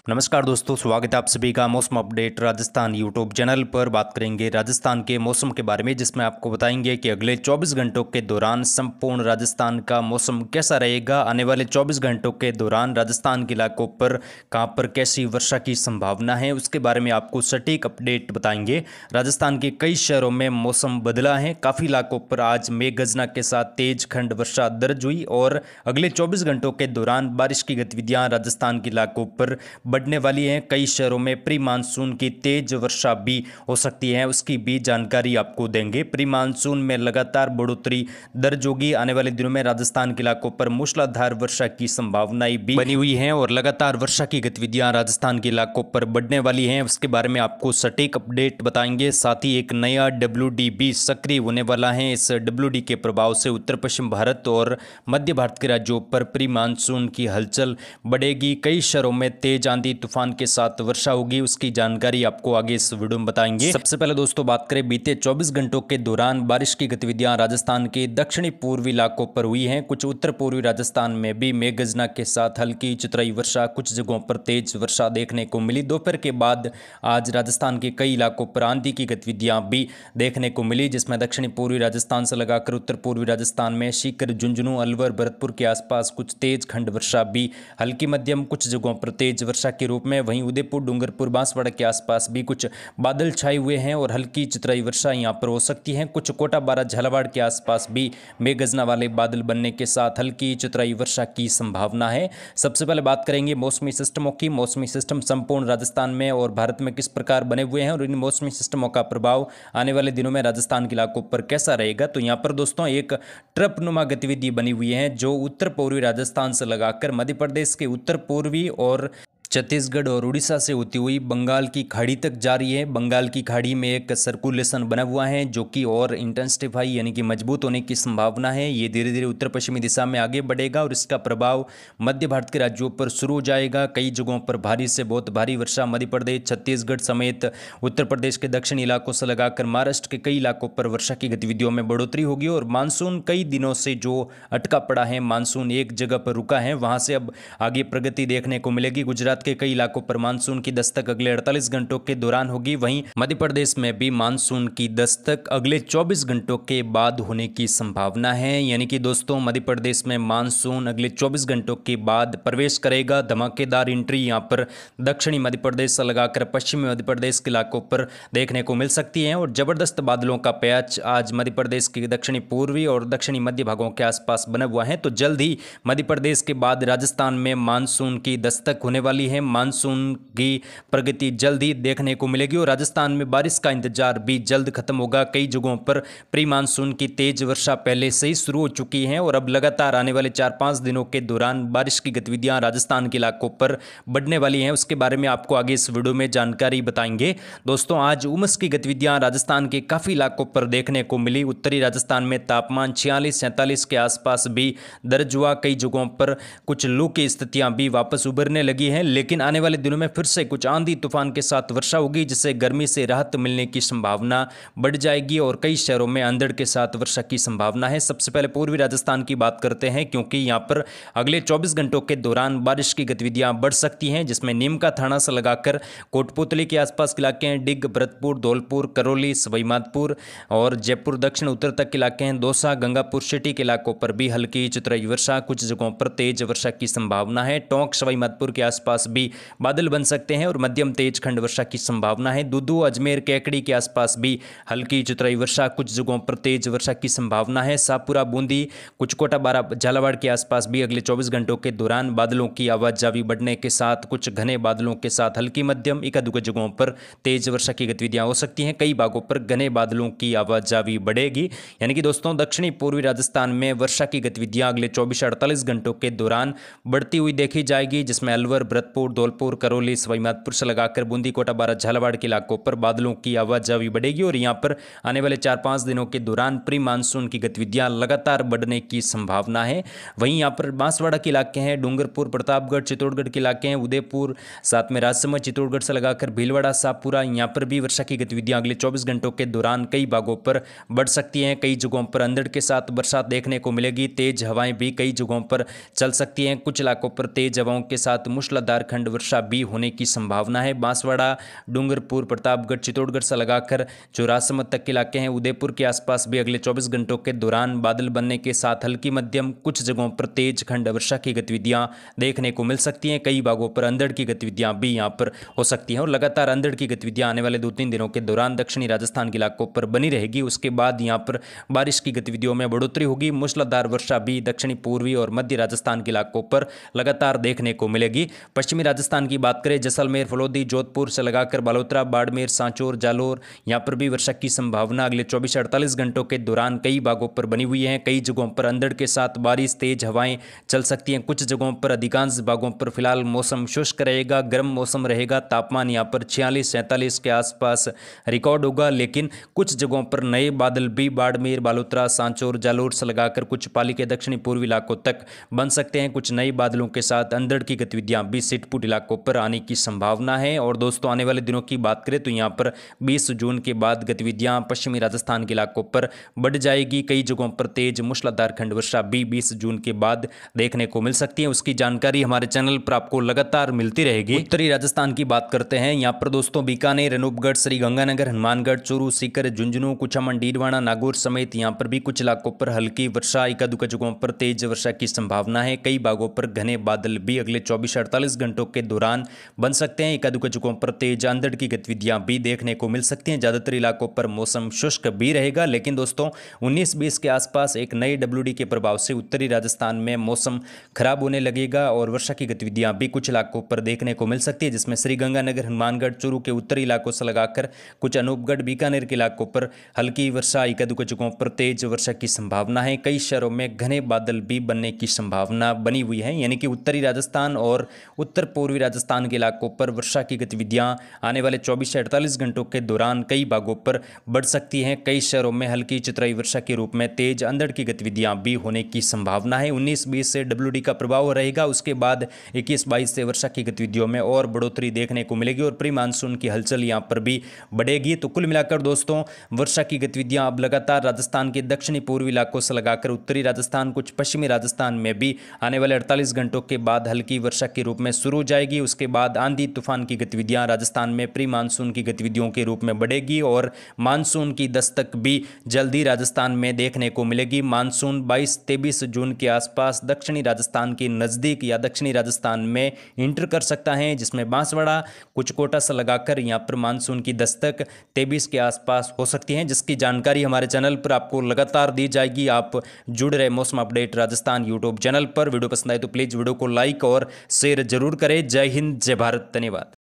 नमस्कार दोस्तों, स्वागत है आप सभी का मौसम अपडेट राजस्थान यूट्यूब चैनल पर। बात करेंगे राजस्थान के मौसम के बारे में, जिसमें आपको बताएंगे कि अगले 24 घंटों के दौरान संपूर्ण राजस्थान का मौसम कैसा रहेगा। आने वाले 24 घंटों के दौरान राजस्थान के इलाकों पर कहां पर कैसी वर्षा की संभावना है, उसके बारे में आपको सटीक अपडेट बताएंगे। राजस्थान के कई शहरों में मौसम बदला है। काफ़ी इलाकों पर आज मेघ गर्जना के साथ तेज खंड वर्षा दर्ज हुई और अगले 24 घंटों के दौरान बारिश की गतिविधियां राजस्थान के इलाकों पर बढ़ने वाली हैं। कई शहरों में प्री मानसून की तेज वर्षा भी हो सकती है, उसकी भी जानकारी आपको देंगे। प्री मानसून में लगातार बढ़ोतरी दर्ज होगी। आने वाले दिनों में राजस्थान के इलाकों पर मूसलाधार वर्षा की संभावनाएं भी बनी हुई हैं और लगातार वर्षा की गतिविधियां राजस्थान के इलाकों पर बढ़ने वाली हैं। उसके बारे में आपको सटीक अपडेट बताएंगे। साथ ही एक नया WD भी सक्रिय होने वाला है। इस WD के प्रभाव से उत्तर पश्चिम भारत और मध्य भारत के राज्यों पर प्री मानसून की हलचल बढ़ेगी। कई शहरों में तेज आंधी तूफान के साथ वर्षा होगी, उसकी जानकारी आपको आगे इस वीडियो में बताएंगे। सबसे पहले दोस्तों बात करें बीते 24 घंटों के दौरान बारिश की गतिविधियां राजस्थान के दक्षिणी पूर्वी इलाकों पर हुई हैं। कुछ उत्तर पूर्वी राजस्थान में भी मेघ गर्जना के साथ हल्की चितराई वर्षा, कुछ जगहों पर तेज वर्षा देखने को मिली। दोपहर के बाद आज राजस्थान के कई इलाकों पर आंधी की गतिविधियां भी देखने को मिली, जिसमें दक्षिणी पूर्वी राजस्थान से लगाकर उत्तर पूर्वी राजस्थान में सीकर, झुंझुनू, अलवर, भरतपुर के आसपास कुछ तेज खंड वर्षा भी, हल्की मध्यम कुछ जगहों पर तेज वर्षा के रूप में। वहीं उदयपुर, डूंगरपुर, बांसवाड़ा के आसपास भी कुछ बादल छाए हुए हैं और हल्की चितराई वर्षा यहां पर हो सकती है। कुछ कोटा, बारा, झालावाड़ के आसपास भी मेघ गर्जना वाले बादल बनने के साथ हल्की चितराई वर्षा की संभावना है। सबसे पहले बात करेंगे मौसमी सिस्टमों की। मौसमी सिस्टम संपूर्ण राजस्थान में और भारत में किस प्रकार बने हुए हैं और इन मौसमी सिस्टमों का प्रभाव आने वाले दिनों में राजस्थान के इलाकों पर कैसा रहेगा। तो यहाँ पर दोस्तों एक ट्रपनुमा गतिविधि बनी हुई है, जो उत्तर पूर्वी राजस्थान से लगाकर मध्य प्रदेश के उत्तर पूर्वी और छत्तीसगढ़ और उड़ीसा से होती हुई बंगाल की खाड़ी तक जा रही है। बंगाल की खाड़ी में एक सर्कुलेशन बना हुआ है, जो कि और इंटेंसिफाई यानी कि मजबूत होने की संभावना है। ये धीरे धीरे उत्तर पश्चिमी दिशा में आगे बढ़ेगा और इसका प्रभाव मध्य भारत के राज्यों पर शुरू हो जाएगा। कई जगहों पर भारी से बहुत भारी वर्षा मध्य प्रदेश, छत्तीसगढ़ समेत उत्तर प्रदेश के दक्षिणी इलाकों से लगाकर महाराष्ट्र के कई इलाकों पर वर्षा की गतिविधियों में बढ़ोतरी होगी। और मानसून कई दिनों से जो अटका पड़ा है, मानसून एक जगह पर रुका है, वहां से अब आगे प्रगति देखने को मिलेगी। गुजरात के कई इलाकों पर मानसून की दस्तक अगले 48 घंटों के दौरान होगी। वहीं मध्य प्रदेश में भी मानसून की दस्तक अगले 24 घंटों के बाद होने की संभावना है। यानी कि दोस्तों मध्य प्रदेश में मानसून अगले 24 घंटों के बाद प्रवेश करेगा। धमाकेदार एंट्री यहां पर दक्षिणी मध्य प्रदेश से लगाकर पश्चिमी मध्य प्रदेश के इलाकों पर देखने को मिल सकती है और जबरदस्त बादलों का पैच आज मध्य प्रदेश के दक्षिणी पूर्वी और दक्षिणी मध्य भागों के आसपास बना हुआ है। तो जल्द ही मध्य प्रदेश के बाद राजस्थान में मानसून की दस्तक होने वाली है। मानसून की प्रगति जल्द ही देखने को मिलेगी और राजस्थान में बारिश का इंतजार भी जल्द खत्म होगा। कई जगहों पर प्री मानसून की तेज वर्षा पहले से ही शुरू हो चुकी है और अब लगातार आने वाले 4-5 दिनों के दौरान बारिश की गतिविधियां राजस्थान के इलाकों पर बढ़ने वाली हैं। उसके बारे में आपको आगे इस वीडियो में जानकारी बताएंगे। दोस्तों आज उमस की गतिविधियां राजस्थान के काफी इलाकों पर देखने को मिली। उत्तरी राजस्थान में तापमान 46-47 के आसपास भी दर्ज हुआ। कई जगहों पर कुछ लू की स्थितियां भी वापस उभरने लगी हैं, लेकिन आने वाले दिनों में फिर से कुछ आंधी तूफान के साथ वर्षा होगी, जिससे गर्मी से राहत मिलने की संभावना बढ़ जाएगी और कई शहरों में अंधड़ के साथ वर्षा की संभावना है। सबसे पहले पूर्वी राजस्थान की बात करते हैं, क्योंकि यहां पर अगले 24 घंटों के दौरान बारिश की गतिविधियां बढ़ सकती हैं, जिसमें नीमका थाना से लगाकर कोटपुतली के आसपास के इलाके हैं, डिग, भरतपुर, धौलपुर, करौली, सवाईमाधोपुर और जयपुर दक्षिण उत्तर तक के इलाके हैं। दौसा, गंगापुर सिटी के इलाकों पर भी हल्की चितराई वर्षा, कुछ जगहों पर तेज वर्षा की संभावना है। टोंक, सवाईमाधोपुर के आसपास भी बादल बन सकते हैं और मध्यम तेज खंड वर्षा की संभावना है। दूदू, अजमेर, कैकड़ी के आसपास भी हल्की चितराई वर्षा, कुछ जगहों पर तेज वर्षा की संभावना है। शाहपुरा, बूंदी, कुछ कोटा, बारा, झालावाड़ के आसपास भी अगले 24 घंटों के दौरान बादलों की आवाजावी बढ़ने के साथ कुछ घने बादलों के साथ हल्की मध्यम एकाध जगहों पर तेज वर्षा की गतिविधियां हो सकती हैं। कई भागों पर घने बादलों की आवाजावी बढ़ेगी। यानी कि दोस्तों दक्षिणी पूर्वी राजस्थान में वर्षा की गतिविधियां अगले 24-48 घंटों के दौरान बढ़ती हुई देखी जाएगी, जिसमें अलवर, भरतपुर, धौलपुर, करौली, सवाईमाधोपुर से लगाकर बूंदी, कोटा, बारा, झालावाड़ के इलाकों पर बादलों की आवाजावी बढ़ेगी और यहां पर आने वाले 4-5 दिनों के दौरान प्री मानसून की गतिविधियां लगातार बढ़ने की संभावना है। वहीं यहां पर बांसवाड़ा के इलाके हैं, डूंगरपुर, प्रतापगढ़, चित्तौड़गढ़ के इलाके हैं, उदयपुर, साथ में राजसमंद, चित्तौड़गढ़ से लगाकर भीलवाड़ा, शाहपुरा, यहां पर भी वर्षा की गतिविधियां अगले 24 घंटों के दौरान कई भागों पर बढ़ सकती हैं। कई जगहों पर अंधड़ के साथ बरसात देखने को मिलेगी। तेज हवाएं भी कई जगहों पर चल सकती हैं। कुछ इलाकों पर तेज हवाओं के साथ मूसलाधार खंड वर्षा भी होने की संभावना है। बांसवाड़ा, डूंगरपुर, प्रतापगढ़, चित्तौड़गढ़ से लगाकर जो राजसमंद तक के इलाके हैं, उदयपुर के आसपास भी अगले 24 घंटों के दौरान बादल बनने के साथ हल्की मध्यम, कुछ जगहों पर तेज खंड वर्षा की गतिविधियां देखने को मिल सकती हैं। कई भागों पर अंधड़ की गतिविधियां भी यहां पर हो सकती हैं और लगातार अंधड़ की गतिविधियां आने वाले 2-3 दिनों के दौरान दक्षिणी राजस्थान के इलाकों पर बनी रहेगी। उसके बाद यहां पर बारिश की गतिविधियों में बढ़ोतरी होगी। मूसलाधार वर्षा भी दक्षिणी पूर्वी और मध्य राजस्थान के इलाकों पर लगातार देखने को मिलेगी। पश्चिमी राजस्थान की बात करें, जैसलमेर, फलोदी, जोधपुर से लगाकर बालोतरा, बाड़मेर, सांचौर, जालोर, यहां पर भी वर्षा की संभावना अगले 24 से 48 घंटों के दौरान कई भागों पर बनी हुई है। कई जगहों पर अंधड़ के साथ बारिश, तेज हवाएं चल सकती हैं। कुछ जगहों पर, अधिकांश भागों पर फिलहाल मौसम शुष्क रहेगा, गर्म मौसम रहेगा। तापमान यहां पर 46-47 के आसपास रिकॉर्ड होगा, लेकिन कुछ जगहों पर नए बादल भी बाड़मेर, बालोतरा, सांचौर, जालोर से लगाकर कुछ पाली के दक्षिणी पूर्वी इलाकों तक बन सकते हैं। कुछ नए बादलों के साथ अंधड़ की गतिविधियां भी सिटपुट इलाकों पर आने की संभावना है। और दोस्तों, आने वाले दिनों की बात करें तो यहां पर 20 जून के बाद गतिविधियां पश्चिमी राजस्थान के इलाकों पर बढ़ जाएगी। कई जगहों पर तेज मूसलाधार खंड वर्षा भी 20 जून के बाद देखने को मिल सकती है। उसकी जानकारी हमारे चैनल पर आपको लगातार मिलती रहेगी। उत्तरी राजस्थान की बात करते हैं। यहां पर दोस्तों बीकानेर, अनूपगढ़, श्रीगंगानगर, हनुमानगढ़, चूरू, सीकर, झुंझुनू, कुचामन, डीडवाना, नागौर समेत यहां पर भी कुछ इलाकों पर हल्की वर्षा, एकादुका जगहों पर तेज वर्षा की संभावना है। कई भागों पर घने बादल भी अगले 24-48 घंटों के दौरान बन सकते हैं। एकादुका जगहों पर तेज अंधड़ की गतिविधियां भी देखने को मिल सकती हैं। ज्यादातर इलाकों पर मौसम शुष्क भी रहेगा, लेकिन दोस्तों 19-20 के आसपास एक नए WD के प्रभाव से उत्तरी राजस्थान में मौसम खराब होने लगेगा और वर्षा की गतिविधियां भी कुछ इलाकों पर देखने को मिल सकती है, जिसमें श्रीगंगानगर, हनुमानगढ़, चूरू के उत्तरी इलाकों से लगाकर कुछ अनूपगढ़, बीकानेर के इलाकों पर हल्की वर्षा, एकादुका जगहों पर तेज वर्षा की संभावना है। कई शहरों में घने बादल भी बनने की संभावना बनी हुई है, यानी कि उत्तरी राजस्थान और उत्तर पूर्वी राजस्थान के इलाकों पर वर्षा की गतिविधियां आने वाले 24 से 48 घंटों के दौरान कई भागों पर बढ़ सकती हैं। कई शहरों में हल्की चितराई वर्षा के रूप में तेज अंधड़ की गतिविधियां भी होने की संभावना है। 19-20 से WD का प्रभाव रहेगा। उसके बाद 21-22 से वर्षा की गतिविधियों में और बढ़ोतरी देखने को मिलेगी और प्री मानसून की हलचल यहां पर भी बढ़ेगी। तो कुल मिलाकर दोस्तों, वर्षा की गतिविधियां अब लगातार राजस्थान के दक्षिणी पूर्वी इलाकों से लगाकर उत्तरी राजस्थान, कुछ पश्चिमी राजस्थान में भी आने वाले 48 घंटों के बाद हल्की वर्षा के रूप में शुरू हो जाएगी। उसके बाद आंधी तूफान की गतिविधियां राजस्थान में प्री मानसून की गतिविधियों के रूप में बढ़ेगी और मानसून की दस्तक भी जल्दी राजस्थान में देखने को मिलेगी। मानसून 22-23 जून के आसपास दक्षिणी राजस्थान के नज़दीक या दक्षिणी राजस्थान में इंटर कर सकता है, जिसमें बांसवाड़ा, कुछ कोटा से लगाकर यहां पर मानसून की दस्तक 23 के आसपास हो सकती है, जिसकी जानकारी हमारे चैनल पर आपको लगातार दी जाएगी। आप जुड़ रहे मौसम अपडेट राजस्थान यूट्यूब चैनल पर। वीडियो पसंद आए तो प्लीज़ वीडियो को लाइक और शेयर जरूर करें। जय हिंद, जय भारत, धन्यवाद।